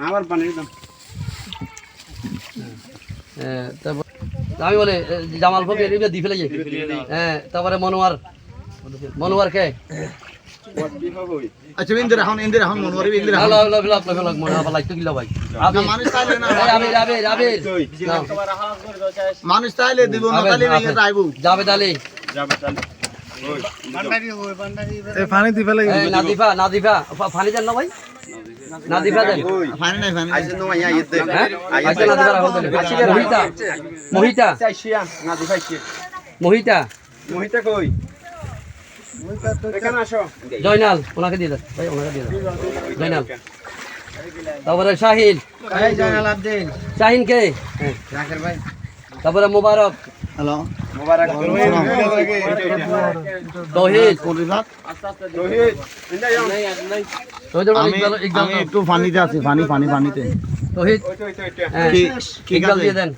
আবার পানি দাও। তারপর আমি বলে জামাল ফকির এগুলো দিয়ে ফেলে যাই। হ্যাঁ তারপরে মনোয়ার কে আচ্ছা ইন্দিরা এখন মনোয়ারি ইন্দিরা মনোয়ার লাইট তো কিলো ভাই মানুষ তাইলে না আবির মানুষ তাইলে দিব না তাইলে ভেঙে যাইবো জাবেদ আলী ওই বান্ডারি ওই বান্ডারি এই পানি দি ফেলে নাদিফা পানি দেন না ভাই নাদিফা দেন পানি নাই পানি আইছে তোমা ইয়া ইতে আচ্ছা নাদিফা রাখো মোহিতা চাইছিয়া না দেখাইছি মোহিতা কই এখানে আসো জয়নাল ওনাকে দিয়ে দেন ভাই ওনাকে দিয়ে দেন জয়নাল তারপরে শাহিন জয়নাল আব্দিন শাহিন কে জাকির ভাই তারপরে মোবারক হ্যালো মোবারক তৌহিদ তৌহিদ ইন্দা যাও আমি একটু পানিতে আছি পানিতে তৌহিদ ওই ইকবাল দিয়ে দেন